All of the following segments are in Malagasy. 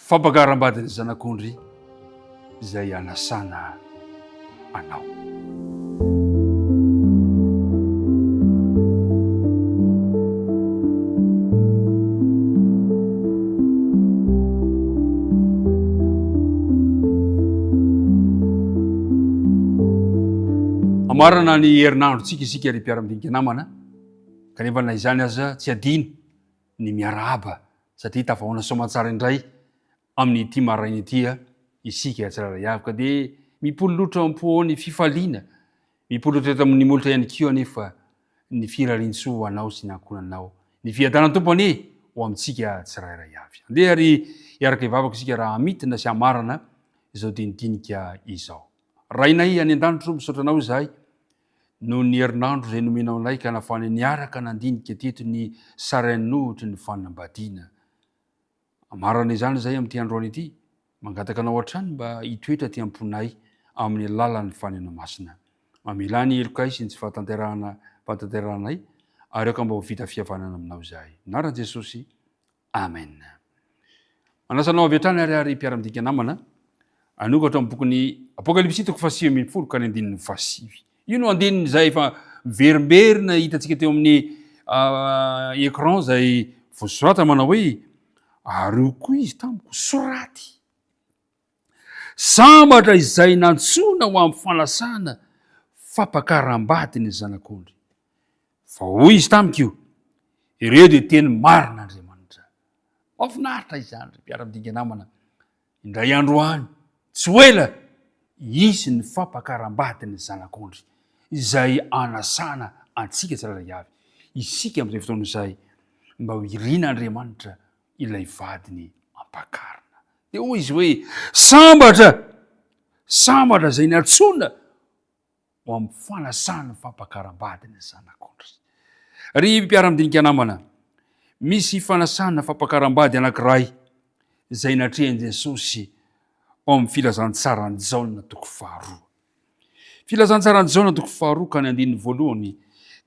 Fampakaram-badiny zanak'ondry izay anasana anao. Amarana ny herinandrontsika isika ry mpiara-midinika namana, kanefa na izany aza tsy adino ny miarahaba satria tafahoana soamantsara indray amin'ity maraina ity isika tsirairay avy ka dia mipololotra am-poany fifaliana, mipololotra eto amin'ny molotra ihany koa anefa ny firarintsoa anao sy ny ankonanao, ny fiadanany tompony ho amintsika tsirairay avy. Andeha ary hiaraka ivavaka isika raha amitina sy amarana izao dinidinika izao. Rainay any an-danitro misaotra anao izahay no ny herinandro izay nomenao anay ka nafany niaraka nandinika teto ny sarainohitry ny fanambadiana. Amarana izany izay amin'ity androany ity, mangataka anao hatrany mba hitoetra ty amponay amin'ny alalan'ny fanena masina. Mamela ny elokay sy ny tsy fahatanteranay ary aka mba ho vita fihavanana aminao izahay. Anaran Jesosy, amen. Manasanao avy hatrany ary mpiara-midinika namana, anokatra amin'ny bokon'ny Apokalipsy 7:20 ka ny 5. Io no andininy izay efa miverimberina hitantsika teo amin'ny écran izay voasoratra manao hoe ary io koa izy tamiko soraty. Sambatra izay nantsona ho amin'ny fanasana fampakaram-bady ny zanak'ondry. Fa hoy izy tamiko io, ireo dia teny marina Andriamanitra. Mahafinaritra izany ry mpiara-midinika namana. Indray andro any, tsy ho ela, isy ny fampakaram-bady ny zanak'ondry izay anasana antsika tsirairay avy. Isika amin'izay fotoana izay mba ho irina Andriamanitra ilay vadiny ampakarina. Dia hoy izy hoe sambatra izay nantsona ho amin'ny fanasana fampakaram-bady ny zanak'ondry. Ry mpiara-midinika namana, misy fanasana fampakaram-bady anankiray izay natrehan'i Jesosy ao amin'ny filazantsarany Jaona 2. Filazantsarany Jaona 2 ka ny 1:voalohany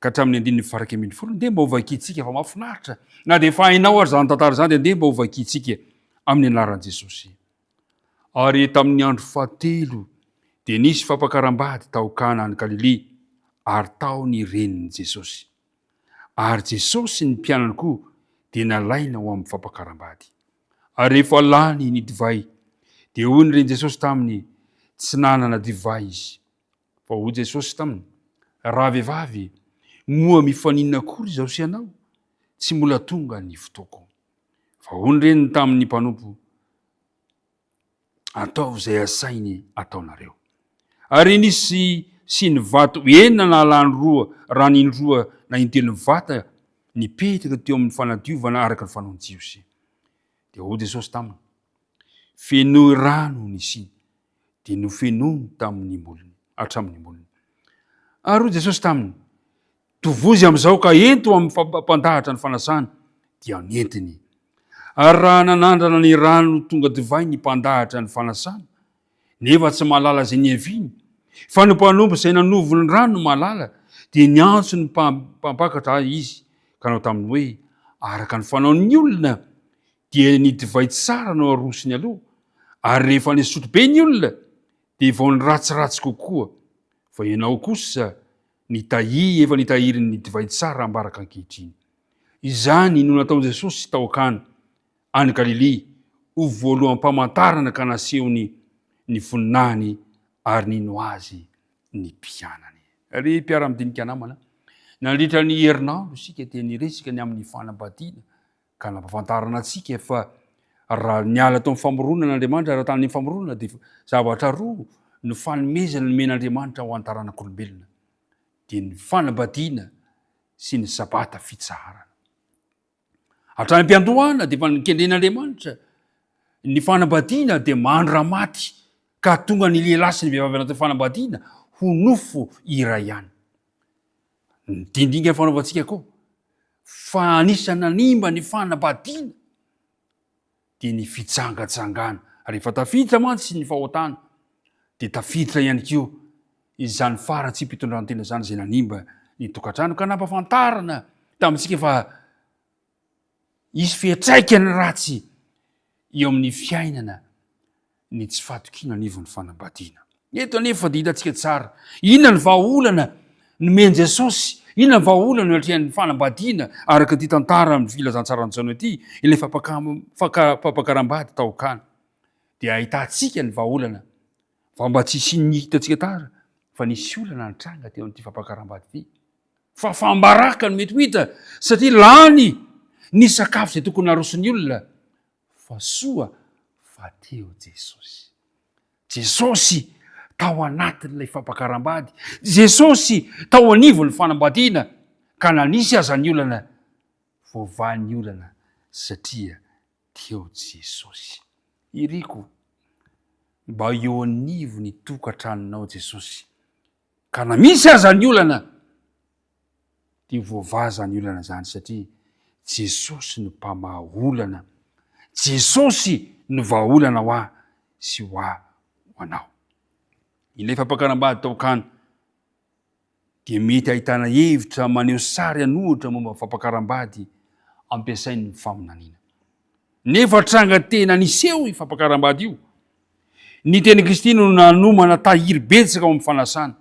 ka hatramin'ny 1:10 dia mba ho vakiantsika fa mahafinaritra. Na dia efa hainao ary zany tantara zany dia mba ho vakiantsika amin'ny anaran'i Jesosy. Ary tamin'ny andro fahatelo dia nisy fampakaram-bady tao Kana any Galilea ary tao ny renin'i Jesosy. Ary Jesosy ny mpianany koa dia nalaina ho amin'ny fampakaram-bady. Ary rehefa lany ny divay dia hoy ny renin'i Jesosy taminy, tsy nanana divay izy. Fa hoy Jesosy taminy, raha vehivavy, moa mifaninana akory izao sy anao, tsy mbola tonga ny fotoako. Fa hoy ny reniny tamin'ny mpanompo, ataovy izay asainy ataonareo. Ary nisy sy ny vato enina na lany roa, raha ny indroa na intelo ny vata nipetraka teo amin'ny fanadiovana araka ny fanaon'i Jiosy. Dia hoy Jesosy taminy, fenoy rano ny siny, dia nofenoiny tamin'ny molony, hatramin'ny molony. Ary hoy Jesosy taminy, tovozy amin'izao ka ento amin'ny mpandahatra ny fanasana, dia nentiny. Ary raha nanandrana ny rano tonga divay ny mpandahatra ny fanasana, nefa tsy mahalala izay niaviny, fa ny mpanompo izay nanovo ny rano no mahalala, dia niantso ny mpampakatra izy, ka nao taminy hoe, araka ny fanaon'ny olona, dia ny divay tsara no arosiny aloha, ary rehefa nisotro be ny olona, dia vao ny ratsiratsy kokoa, fa ianao kosa efa nitahirin'ny divay tsara ambaraka ankehitriny. Izany no nataon'i Jesosy tao Kana any Galilea ho voalohan'ny mpamantarana ka nasehony ny voninahiny ary nino azy ny mpianany. Ry mpiara-midinika namana, nandritra ny herinandro isika dia niresika ny amin'ny fanambadiana ka nampafantarana antsika fa raha niala tao amin'ny famoronan'Andriamanitra, raha tamin'ny famoronana dia zavatra roa no fanomezana nomen'Andriamanitra ho an-taranak'olombelona, dia ny fanambadiana sy ny sabata fitsaharana. Hatrany am-piandohana dia efa nikendren'Andriamanitra ny fanambadiana dia mandra maty ka tonga ny lehilahy sy ny vehivavy anatin'ny fanambadiana ho nofo iray ihany. Ny dindinga fanaovantsika koa fa anisany nanimba ny fanambadiana dia ny fitsangatsangana. Rehefa tafiditra mantsy ny fahotana dia tafiditra ihany koa izany faratsy mpitondrantena zany izay nanimba ny tokantrano ka nampafantarana tamintsika fa isy fiantraikany ratsy eo amin'ny fiainana ny tsy fahatokina anivon'ny fanambadiana. Eto anefa dia hitantsika tsara, inona ny vahaolana nomeny Jesosy, inona ny vahaolana no atrehan'ny fanambadiana araka ty tantara amin'ny filazantsarany ity, ilay fampakaram-bady taokana. Dia ahitantsika ny vahaolana, fa mba tsisy ny hitantsika tara, fa nisy olana nitranga teo amin'ity fampakaram-bady ity. Fa fambaraka no mety ho hita, satria lany ny sakafo izay tokony narosony olona, fa soa fa teo Jesosy. Jesosy tao anatin'ilay fampakaram-bady. Jesosy tao anivon'ny fanambadiana, ka nanisy aza ny olana, voavahan'ny olana satria teo Jesosy. Iriko, mba eo anivo ny tokantranonao Jesosy, ka na misy aza ny olana, dia voavaza ny olana zany satria Jesosy no mpamaha olana. Jesosy no vahaolana ho ahy sy ho ahy ho anao. Ilay fampakaram-bady taokana dia mety ahitana hevitra maneho sary anohitra momba fampakaram-bady ampiasain'ny faminaniana. Nefa tranga tena niseho i fampakaram-bady io. Ny teny Kristy no nanomana tahiry betsaka ao amin'ny fanasana.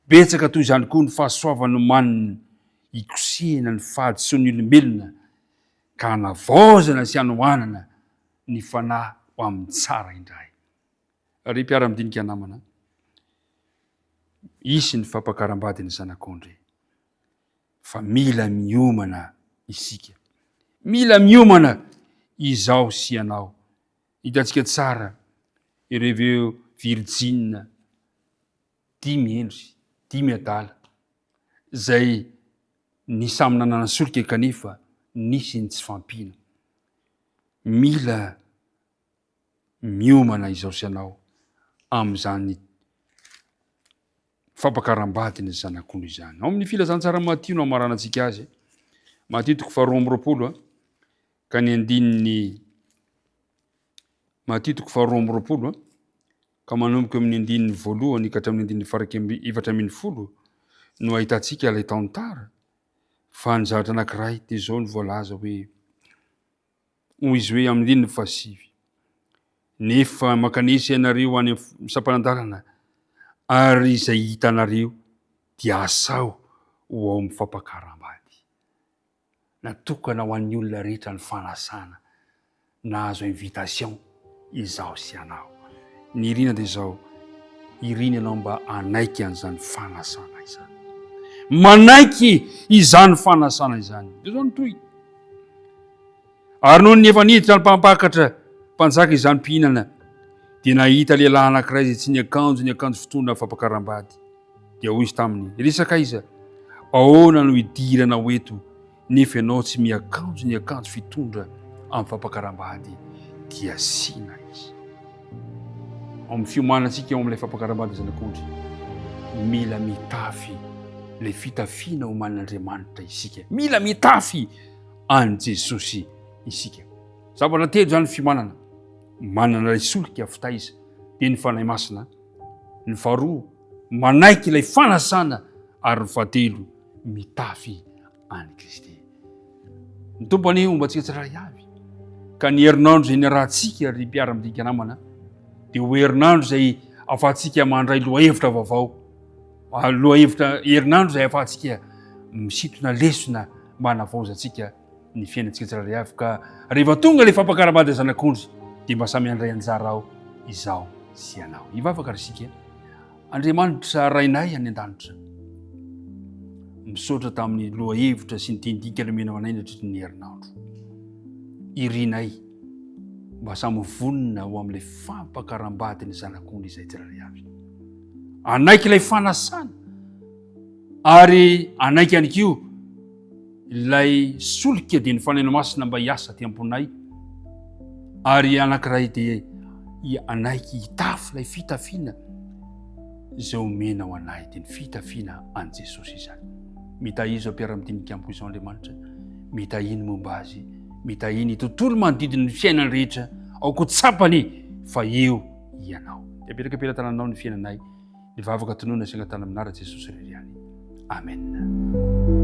Betsaka toy izany koa ny fahasoavana maniny ikosehana ny fahadisoan'ny olombelona, ka navaozana sy hanohanana ny fanahy ho amin'ny tsara indray. Ry mpiara-midinika namana, isy ny fampakaram-bady ny zanak'ondry, fa mila miomana isika. Mila miomana izao sy ianao. Hitantsika tsara ireo virjina 10 endry, 10 adala, zay ny samy nanana solika kanefa nisy ny tsy fampina. Mila miomana izao sy ianao amin'izany fampakaram-bady ny zanak'ondry izany. Ao amin'ny filazantsara Matthieu no amaranantsika azy, Matthieu 2:20, ka ny andininy Matthieu 2:20, ka manomboka amin'ny andininy 1 ka hatramin'ny andininy 4:20 no ahitantsika ilay tantara fa nizatra anankiray dia izao ny voalaza hoe, hoy izy hoe amin'ny andininy 7, nefa makanesy ianareo any misampanandalana, ary izay hitanareo dia asao ho ao amin'ny fampakaram-bady. Natokana ho an'ny olona rehetra ny fanasana, nahazo invitation izao sy ianao. Ny irina dia izao, irina ianao mba anaiky an'izany fanasana izany. Manaiky izany fanasana izany. Dia izao notoy. Ary noho ny efa niditra ny mpampakatra mpanjaka izany mpihinana, dia nahita lehilahy anankiray izay tsy niakanjo fotoana fampakaram-bady. Dia hoy izy taminy, resaka iza, ahoana no hidirana eto nefa ianao tsy miakanjo fitondra amin'ny fampakaram-bady? Dia sina izy. Ao amin'ny fiomanantsika ao amin'ilay fampakaram-bady zanak'ondry, mila mitafy ilay fitafiana ho man'Andriamanitra isika. Mila mitafy an' Jesosy isika. Zavatra telo zany fiomanana, manana ilay solika fitaiza dia ny fanahy masina, ny faharoa manaiky ilay fanasana, ary ny fahatelo mitafy an' Kristy. Ny tompo anie ombantsika tsirairay avy, ka ny herinandro izay niarahantsika ry mpiara-midinika namana dia ho herinandro izay ahafahantsika mandray lohahevitra vaovao, herinandro izay ahafahantsika misintona lesona mba hanavaozantsika ny fiainantsika tsirairay avy. Ka rehefa tonga ilay fampakaram-bady zanak'ondry dia mba samy handray anjara ao izao sy ianao. Hivavaka risika. Andriamanitra rainay any an-danitra, misaotra tamin'ny lohahevitra sy ny tindikana menao anay nandritra ny herinandro. Irinay mba samy vonona ho amin'ilay fampakaram-bady ny zanak'ondry izay tsirairay avy. Anaiky ilay fanasana, ary anaiky ihany koa ilay solika dia ny fanaina masina mba hiasa ty amponay, ary anankiray dia anaiky hitafy ilay fitafiana izay omena ho anay, dia ny fitafiana an' Jesosy izany. Mitahiny mpiara-midinika amiko izao Andriamanitra, mitahiny momba azy, mitahiny tontolo manodidina ny fiainany rehetra, aoko tsapany fa eo ianao. Dia apetraka tananao ny fiainanay, ny vavaka tonoana sy angatana aminara Jesosy reriany. Amen.